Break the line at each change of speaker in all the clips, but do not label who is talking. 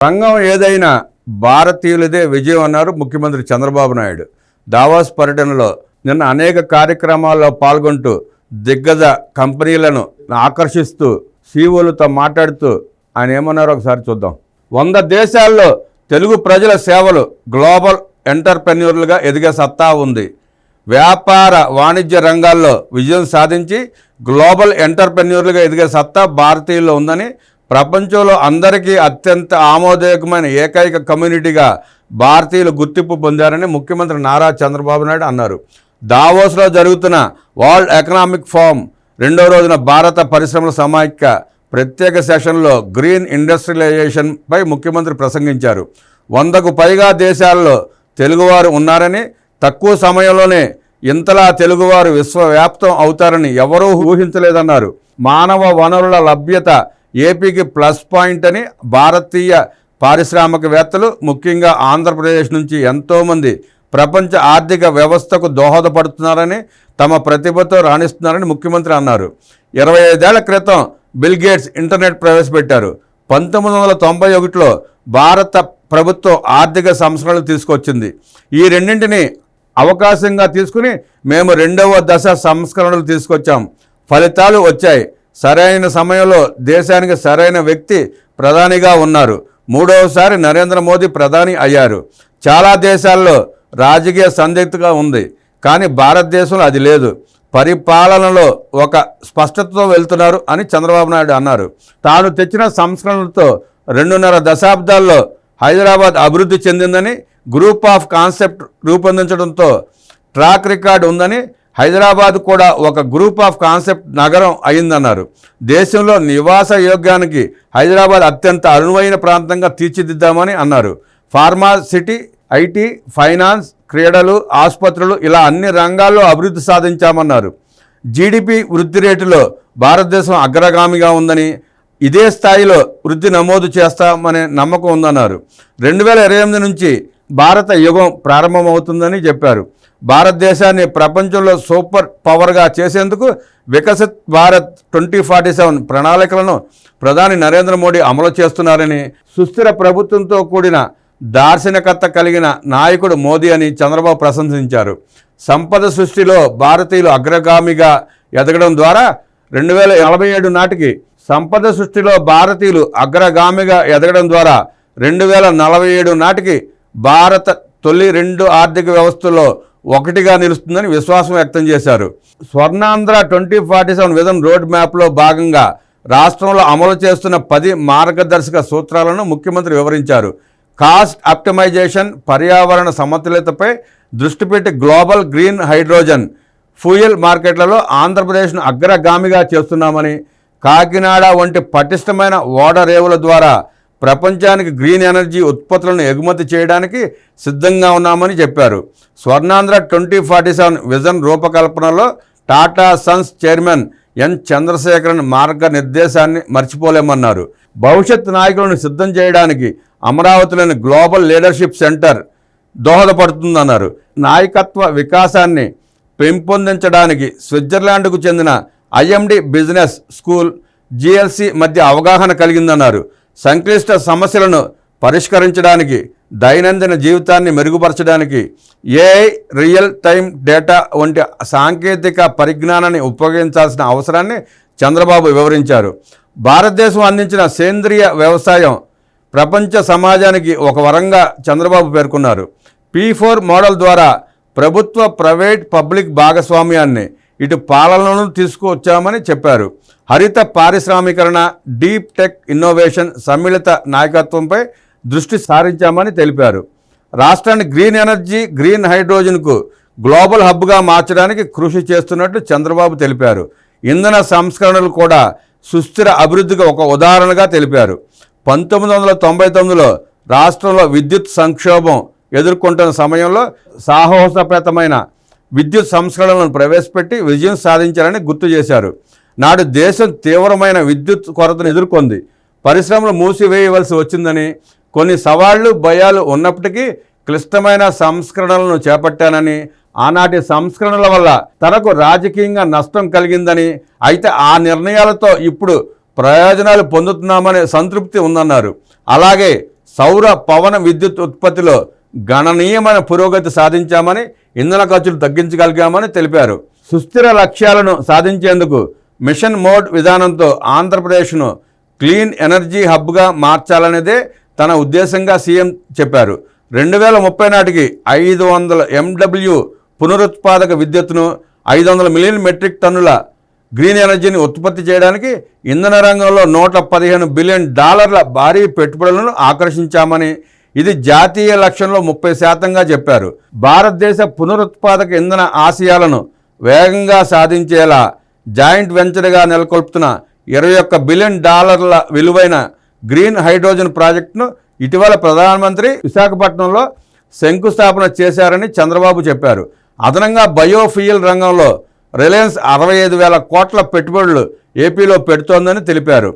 రంగం ఏదైనా భారతీయులదే విజయం అన్నారు ముఖ్యమంత్రి చంద్రబాబు నాయుడు. దావోస్ పర్యటనలో నిన్న అనేక కార్యక్రమాల్లో పాల్గొంటూ దిగ్గజ కంపెనీలను ఆకర్షిస్తూ సీఈఓలతో మాట్లాడుతూ ఆయన ఏమన్నారో ఒకసారి చూద్దాం. 100 దేశాల్లో తెలుగు ప్రజల సేవలు గ్లోబల్ ఎంటర్ప్రెన్యూర్లుగా ఎదిగే సత్తా ఉంది. వ్యాపార వాణిజ్య రంగాల్లో విజయం సాధించి గ్లోబల్ ఎంటర్ప్రెన్యూర్లుగా ఎదిగే సత్తా భారతీయుల్లో ఉందని, ప్రపంచంలో అందరికీ అత్యంత ఆమోదయోగ్యమైన ఏకైక కమ్యూనిటీగా భారతీయులు గుర్తింపు పొందారని ముఖ్యమంత్రి నారా చంద్రబాబు నాయుడు అన్నారు. దావోస్లో జరుగుతున్న వరల్డ్ ఎకనామిక్ ఫోరం 2వ రోజున భారత పరిశ్రమల సమాఖ్య ప్రత్యేక సెషన్లో గ్రీన్ ఇండస్ట్రియలైజేషన్పై ముఖ్యమంత్రి ప్రసంగించారు. 100కు పైగా దేశాల్లో తెలుగువారు ఉన్నారని, తక్కువ సమయంలోనే ఇంతలా తెలుగువారు విశ్వవ్యాప్తం అవుతారని ఎవరూ ఊహించలేదన్నారు. మానవ వనరుల లభ్యత ఏపీకి ప్లస్ పాయింట్ అని భారతీయ పారిశ్రామికవేత్తలు, ముఖ్యంగా ఆంధ్రప్రదేశ్ నుంచి ఎంతోమంది ప్రపంచ ఆర్థిక వ్యవస్థకు దోహదపడుతున్నారని, తమ ప్రతిభతో రాణిస్తున్నారని ముఖ్యమంత్రి అన్నారు. 25 ఏళ్ల క్రితం బిల్ గేట్స్ ఇంటర్నెట్ ప్రవేశపెట్టారు. 1991లో భారత ప్రభుత్వం ఆర్థిక సంస్కరణలు తీసుకొచ్చింది. ఈ రెండింటిని అవకాశంగా తీసుకుని మేము 2వ దశ సంస్కరణలు తీసుకొచ్చాం. ఫలితాలు వచ్చాయి. సరైన సమయంలో దేశానికి సరైన వ్యక్తి ప్రధానిగా ఉన్నారు. 3వసారి నరేంద్ర మోదీ ప్రధాని అయ్యారు. చాలా దేశాల్లో రాజకీయ సందిగ్ధత ఉంది, కానీ భారతదేశంలో అది లేదు. పరిపాలనలో ఒక స్పష్టతతో వెళ్తున్నారు అని చంద్రబాబు నాయుడు అన్నారు. తాను తెచ్చిన సంస్కరణలతో 2.5 దశాబ్దాల్లో హైదరాబాద్ అభివృద్ధి చెందిందని, గ్రూప్ ఆఫ్ కాన్సెప్ట్ రూపొందించడంతో ట్రాక్ రికార్డు ఉందని, హైదరాబాద్ కూడా ఒక గ్రూప్ ఆఫ్ కాన్సెప్ట్ నగరం అయిందన్నారు. దేశంలో నివాస యోగ్యానికి హైదరాబాద్ అత్యంత అనువైన ప్రాంతంగా తీర్చిదిద్దామని అన్నారు. ఫార్మా సిటీ, ఐటీ, ఫైనాన్స్, క్రీడలు, ఆసుపత్రులు ఇలా అన్ని రంగాల్లో అభివృద్ధి సాధించామన్నారు. జీడిపి వృద్ధి రేటులో భారతదేశం అగ్రగామిగా ఉందని, ఇదే స్థాయిలో వృద్ధి నమోదు చేస్తామనే నమ్మకం ఉందన్నారు. 2028 నుంచి భారత యుగం ప్రారంభమవుతుందని చెప్పారు. భారతదేశాన్ని ప్రపంచంలో సూపర్ పవర్గా చేసేందుకు వికసిత్ భారత్ 2047 ప్రణాళికలను ప్రధాని నరేంద్ర మోడీ అమలు చేస్తున్నారని, సుస్థిర ప్రభుత్వంతో కూడిన దార్శనికత కలిగిన నాయకుడు మోదీ అని చంద్రబాబు ప్రశంసించారు. సంపద సృష్టిలో భారతీయులు అగ్రగామిగా ఎదగడం ద్వారా 2047 నాటికి సంపద సృష్టిలో భారతీయులు అగ్రగామిగా ఎదగడం ద్వారా 2047 నాటికి భారత తొలి 2 ఆర్థిక వ్యవస్థల్లో ఒకటిగా నిలుస్తుందని విశ్వాసం వ్యక్తం చేశారు. స్వర్ణాంధ్ర 2047 విజన్ రోడ్ మ్యాప్లో భాగంగా రాష్ట్రంలో అమలు చేస్తున్న 10 మార్గదర్శక సూత్రాలను ముఖ్యమంత్రి వివరించారు. కాస్ట్ ఆప్టిమైజేషన్, పర్యావరణ సమతుల్యతపై దృష్టి పెట్టి గ్లోబల్ గ్రీన్ హైడ్రోజన్ ఫ్యూయల్ మార్కెట్లలో ఆంధ్రప్రదేశ్ను అగ్రగామిగా చేస్తున్నామని, కాకినాడ వంటి పటిష్టమైన ఓడరేవుల ద్వారా ప్రపంచానికి గ్రీన్ ఎనర్జీ ఉత్పత్తులను ఎగుమతి చేయడానికి సిద్ధంగా ఉన్నామని చెప్పారు. స్వర్ణాంధ్ర 2047 విజన్ రూపకల్పనలో Tata Sons chairman N Chandrasekaran మార్గనిర్దేశాన్ని మర్చిపోలేమన్నారు. భవిష్యత్ నాయకులను సిద్ధం చేయడానికి అమరావతిలోని గ్లోబల్ లీడర్షిప్ సెంటర్ దోహదపడుతుందన్నారు. నాయకత్వ వికాసాన్ని పెంపొందించడానికి స్విట్జర్లాండ్కు చెందిన ఐఎండి బిజినెస్ స్కూల్, జిఎల్సి మధ్య అవగాహన కలిగిందన్నారు. సంక్లిష్ట సమస్యలను పరిష్కరించడానికి, దైనందిన జీవితాన్ని మెరుగుపరచడానికి ఏఐ, రియల్ టైం డేటా వంటి సాంకేతిక పరిజ్ఞానాన్ని ఉపయోగించాల్సిన అవసరాన్ని చంద్రబాబు వివరించారు. భారతదేశం అందించిన సేంద్రియ వ్యవసాయం ప్రపంచ సమాజానికి ఒక వరంగా చంద్రబాబు పేర్కొన్నారు. P4 మోడల్ ద్వారా ప్రభుత్వ, ప్రైవేట్, పబ్లిక్ భాగస్వామ్యాన్ని, ఇటు పాలనను తీసుకువచ్చామని చెప్పారు. హరిత పారిశ్రామీకరణ, డీప్ టెక్ ఇన్నోవేషన్, సమ్మిళిత నాయకత్వంపై దృష్టి సారించామని తెలిపారు. రాష్ట్రాన్ని గ్రీన్ ఎనర్జీ, గ్రీన్ హైడ్రోజన్కు గ్లోబల్ హబ్గా మార్చడానికి కృషి చేస్తున్నట్టు చంద్రబాబు తెలిపారు. ఇంధన సంస్కరణలు కూడా సుస్థిర అభివృద్ధికి ఒక ఉదాహరణగా తెలిపారు. 1999లో రాష్ట్రంలో విద్యుత్ సంక్షోభం ఎదుర్కొంటున్న సమయంలో సాహసోపేతమైన విద్యుత్ సంస్కరణలను ప్రవేశపెట్టి విజయం సాధించారని గుర్తు చేశారు. నాడు దేశం తీవ్రమైన విద్యుత్ కొరతను ఎదుర్కొంది. పరిశ్రమలు మూసివేయవలసి వచ్చిందని, కొన్ని సవాళ్లు, భయాలు ఉన్నప్పటికీ క్లిష్టమైన సంస్కరణలను చేపట్టానని, ఆనాటి సంస్కరణల వల్ల తనకు రాజకీయంగా నష్టం కలిగిందని, అయితే ఆ నిర్ణయాలతో ఇప్పుడు ప్రయోజనాలు పొందుతున్నామనే సంతృప్తి ఉందన్నారు. అలాగే సౌర పవన విద్యుత్ ఉత్పత్తిలో గణనీయమైన పురోగతి సాధించామని, ఇంధన ఖర్చులు తగ్గించగలిగామని తెలిపారు. సుస్థిర లక్ష్యాలను సాధించేందుకు మిషన్ మోడ్ విధానంతో ఆంధ్రప్రదేశ్ను క్లీన్ ఎనర్జీ హబ్గా మార్చాలనేదే తన ఉద్దేశంగా సీఎం చెప్పారు. 2030 నాటికి 500 MW పునరుత్పాదక విద్యుత్తును, 500 మిలియన్ మెట్రిక్ టన్నుల గ్రీన్ ఎనర్జీని ఉత్పత్తి చేయడానికి ఇంధన రంగంలో $115 బిలియన్ భారీ పెట్టుబడులను ఆకర్షించామని, ఇది జాతీయ లక్ష్యంలో 30%గా చెప్పారు. భారతదేశ పునరుత్పాదక ఇంధన ఆశయాలను వేగంగా సాధించేలా జాయింట్ వెంచర్గా నెలకొల్పుతున్న $21 బిలియన్ విలువైన గ్రీన్ హైడ్రోజన్ ప్రాజెక్టును ఇటీవల ప్రధానమంత్రి విశాఖపట్నంలో శంకుస్థాపన చేశారని చంద్రబాబు చెప్పారు. అదనంగా బయోఫ్యూయల్ రంగంలో రిలయన్స్ 65,000 కోట్ల పెట్టుబడులు ఏపీలో పెడుతోందని తెలిపారు.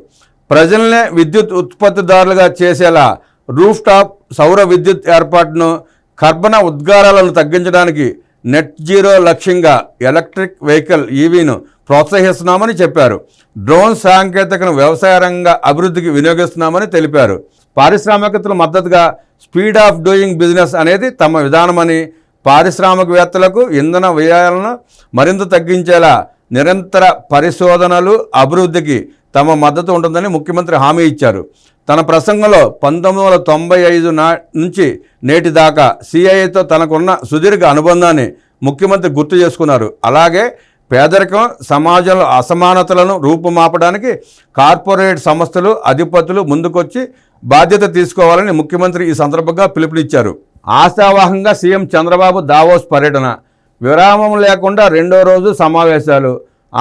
ప్రజలనే విద్యుత్ ఉత్పత్తిదారులుగా చేసేలా రూఫ్ టాప్ సౌర విద్యుత్ ఏర్పాటును, కర్బన ఉద్గారాలను తగ్గించడానికి నెట్ జీరో లక్ష్యంగా ఎలక్ట్రిక్ వెహికల్ ఈవీను ప్రోత్సహిస్తున్నామని చెప్పారు. డ్రోన్ సాంకేతికను వ్యవసాయ రంగ అభివృద్ధికి వినియోగిస్తున్నామని తెలిపారు. పారిశ్రామికతలకు మద్దతుగా స్పీడ్ ఆఫ్ డూయింగ్ బిజినెస్ అనేది తమ విధానమని, పారిశ్రామికవేత్తలకు ఇంధన వ్యయాలను మరింత తగ్గించేలా నిరంతర పరిశోధనలు, అభివృద్ధికి తమ మద్దతు ఉంటుందని ముఖ్యమంత్రి హామీ ఇచ్చారు. తన ప్రసంగంలో 1995 నుంచి నేటి దాకా సిఐఏతో తనకున్న సుదీర్ఘ అనుబంధాన్ని ముఖ్యమంత్రి గుర్తు చేసుకున్నారు. అలాగే పేదరికం, సమాజంలో అసమానతలను రూపుమాపడానికి కార్పొరేట్ సంస్థలు, అధిపతులు ముందుకొచ్చి బాధ్యత తీసుకోవాలని ముఖ్యమంత్రి ఈ సందర్భంగా పిలుపునిచ్చారు. ఆశావాహంగా సీఎం చంద్రబాబు దావోస్ పర్యటన, విరామం లేకుండా 2వ రోజు సమావేశాలు,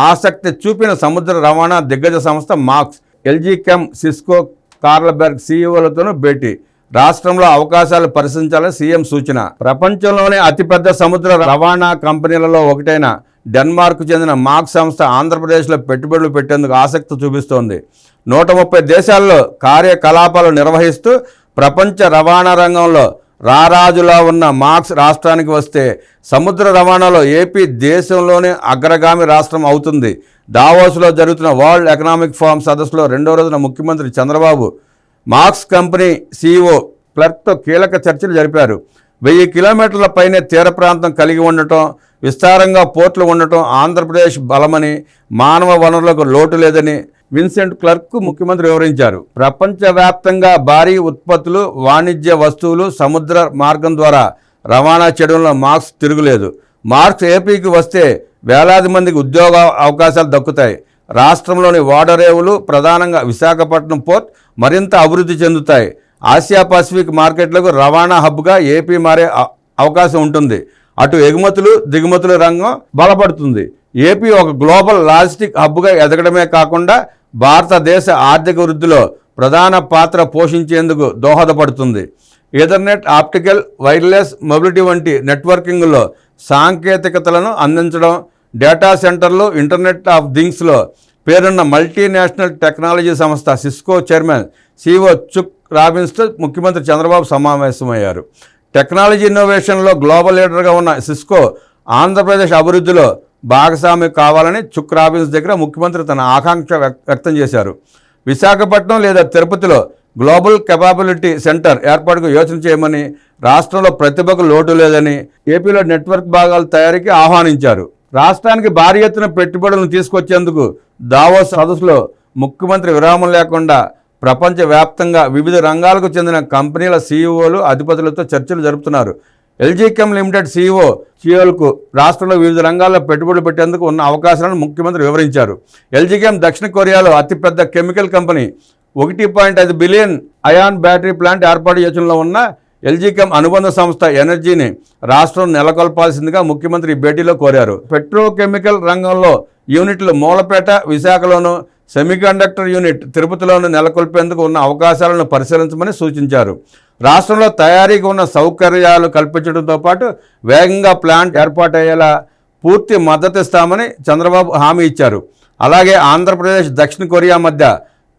ఆసక్తి చూపిన సముద్ర రవాణా దిగ్గజ సంస్థ మాక్స్, ఎల్జీ కెమ్, సిస్కో, కార్ల్బెర్గ్ సీఈఓలతోనూ భేటీ, రాష్ట్రంలో అవకాశాలు పరిశీలించాలని సీఎం సూచన. ప్రపంచంలోనే అతిపెద్ద సముద్ర రవాణా కంపెనీలలో ఒకటైన డెన్మార్కు చెందిన మాక్స్ సంస్థ ఆంధ్రప్రదేశ్లో పెట్టుబడులు పెట్టేందుకు ఆసక్తి చూపిస్తోంది. 130 దేశాల్లో కార్యకలాపాలు నిర్వహిస్తూ ప్రపంచ రవాణా రంగంలో రారాజులా ఉన్న మాక్స్ రాష్ట్రానికి వస్తే సముద్ర రవాణాలో ఏపీ దేశంలోనే అగ్రగామి రాష్ట్రం అవుతుంది. దావోస్లో జరుగుతున్న వరల్డ్ ఎకనామిక్ ఫోరం సదస్సులో 2వ రోజున ముఖ్యమంత్రి చంద్రబాబు మాక్స్ కంపెనీ సీఈఓ క్లర్క్తో కీలక చర్చలు జరిపారు. 1000 కిలోమీటర్ల పైనే తీర ప్రాంతం కలిగి ఉండటం, విస్తారంగా పోర్టులు ఉండటం ఆంధ్రప్రదేశ్ బలమని, మానవ వనరులకు లోటు లేదని విన్సెంట్ క్లర్క్ ముఖ్యమంత్రి వివరించారు. ప్రపంచవ్యాప్తంగా భారీ ఉత్పత్తులు, వాణిజ్య వస్తువులు సముద్ర మార్గం ద్వారా రవాణా చేయడంలో మార్క్స్ తిరుగులేదు. మార్క్స్ ఏపీకి వస్తే వేలాది మందికి ఉద్యోగ అవకాశాలు దక్కుతాయి. రాష్ట్రంలోని ఓడరేవులు, ప్రధానంగా విశాఖపట్నం పోర్ట్ మరింత అభివృద్ధి చెందుతాయి. ఆసియా పసిఫిక్ మార్కెట్లకు రవాణా హబ్గా ఏపీ మారే అవకాశం ఉంటుంది. అటు ఎగుమతులు, దిగుమతుల రంగం బలపడుతుంది. ఏపీ ఒక గ్లోబల్ లాజిస్టిక్ హబ్గా ఎదగడమే కాకుండా భారతదేశ ఆర్థిక వృద్ధిలో ప్రధాన పాత్ర పోషించేందుకు దోహదపడుతుంది. ఈథర్నెట్, ఆప్టికల్, వైర్లెస్, మొబిలిటీ వంటి నెట్వర్కింగ్లో సాంకేతికతలను అందించడం, డేటా సెంటర్లు, ఇంటర్నెట్ ఆఫ్ థింగ్స్లో పేరున్న మల్టీనేషనల్ టెక్నాలజీ సంస్థ సిస్కో చైర్మన్ సీఈఓ చుక్ రాబిన్స్తో ముఖ్యమంత్రి చంద్రబాబు సమావేశమయ్యారు. టెక్నాలజీ ఇన్నోవేషన్లో గ్లోబల్ లీడర్గా ఉన్న సిస్కో ఆంధ్రప్రదేశ్ అభివృద్ధిలో భాగస్వామి కావాలని చుక్ రాబిన్స్ దగ్గర ముఖ్యమంత్రి తన ఆకాంక్ష వ్యక్తం చేశారు. విశాఖపట్నం లేదా తిరుపతిలో గ్లోబల్ కెపాబిలిటీ సెంటర్ ఏర్పాటుకు యోచన చేయమని, రాష్ట్రంలో ప్రతిభకు లోటు లేదని, ఏపీలో నెట్వర్క్ భాగాల తయారీకి ఆహ్వానించారు. రాష్ట్రానికి భారీ ఎత్తున పెట్టుబడులను తీసుకొచ్చేందుకు దావోస్ సదస్సులో ముఖ్యమంత్రి విరామం లేకుండా ప్రపంచవ్యాప్తంగా వివిధ రంగాలకు చెందిన కంపెనీల సీఈఓలు, అధిపతులతో చర్చలు జరుపుతున్నారు. ఎల్జీ కెమ్ లిమిటెడ్ సీఈఓలకు రాష్ట్రంలో వివిధ రంగాల్లో పెట్టుబడులు పెట్టేందుకు ఉన్న అవకాశాలను ముఖ్యమంత్రి వివరించారు. ఎల్జీ కెమ్ దక్షిణ కొరియాలో అతిపెద్ద chemical company. 1.5 billion ion battery plant ఏర్పాటు యోచనలో ఉన్న ఎల్జీ కెమ్ అనుబంధ సంస్థ ఎనర్జీని రాష్ట్రం నెలకొల్పాల్సిందిగా ముఖ్యమంత్రి భేటీలో కోరారు. పెట్రోకెమికల్ రంగంలో యూనిట్లు మూలపేట, విశాఖలోను, సెమీకండక్టర్ యూనిట్ తిరుపతిలోను నెలకొల్పేందుకు ఉన్న అవకాశాలను పరిశీలించమని సూచించారు. రాష్ట్రంలో తయారీకి ఉన్న సౌకర్యాలు కల్పించడంతో పాటు వేగంగా ప్లాంట్ ఏర్పాటయ్యేలా పూర్తి మద్దతు ఇస్తామని చంద్రబాబు హామీ ఇచ్చారు. అలాగే ఆంధ్రప్రదేశ్, దక్షిణ కొరియా మధ్య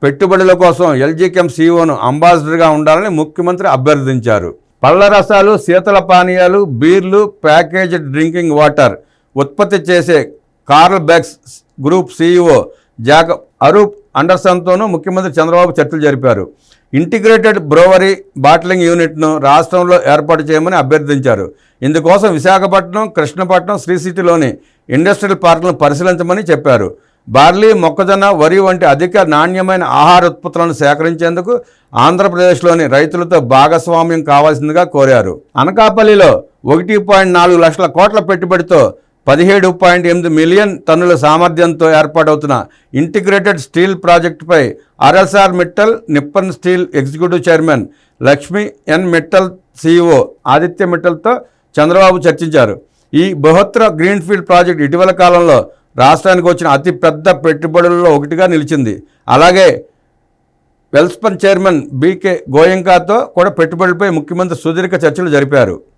పెట్టుబడుల కోసం ఎల్జీ కెమ్ సీఈఓను అంబాసిడర్గా ఉండాలని ముఖ్యమంత్రి అభ్యర్థించారు. పళ్ల రసాలు, శీతల పానీయాలు, బీర్లు, ప్యాకేజ్డ్ డ్రింకింగ్ వాటర్ ఉత్పత్తి చేసే కార్ల్బెర్గ్ గ్రూప్ సీఈఓ జాకబ్ అరూప్ అండర్సన్తోనూ ముఖ్యమంత్రి చంద్రబాబు చర్చలు జరిపారు. ఇంటిగ్రేటెడ్ బ్రోవరీ బాటిలింగ్ యూనిట్ను రాష్ట్రంలో ఏర్పాటు చేయమని అభ్యర్థించారు. ఇందుకోసం విశాఖపట్నం, కృష్ణపట్నం, శ్రీ సిటీలోని ఇండస్ట్రియల్ పార్కులను పరిశీలించమని చెప్పారు. బార్లీ, మొక్కజొన్న, వరి వంటి అధిక నాణ్యమైన ఆహార ఉత్పత్తులను సేకరించేందుకు ఆంధ్రప్రదేశ్లోని రైతులతో భాగస్వామ్యం కావాల్సిందిగా కోరారు. అనకాపల్లిలో 1.4 లక్షల కోట్ల పెట్టుబడితో 17.8 మిలియన్ టన్నుల సామర్థ్యంతో ఏర్పాటవుతున్న ఇంటిగ్రేటెడ్ స్టీల్ ప్రాజెక్టుపై ఆర్ఎల్ఆర్ Mittal, Nippon Steel executive chairman Lakshmi N Mittal, CEO Aditya మిట్టల్తో చంద్రబాబు చర్చించారు. ఈ బృహత్తర గ్రీన్ఫీల్డ్ ప్రాజెక్టు ఇటీవల కాలంలో రాష్ట్రానికి వచ్చిన అతిపెద్ద పెట్టుబడులలో ఒకటిగా నిలిచింది. అలాగే వెల్స్పన్ చైర్మన్ బీకే గోయంకాతో కూడా పెట్టుబడులపై ముఖ్యమంత్రి సుదీర్ఘ చర్చలు జరిపారు.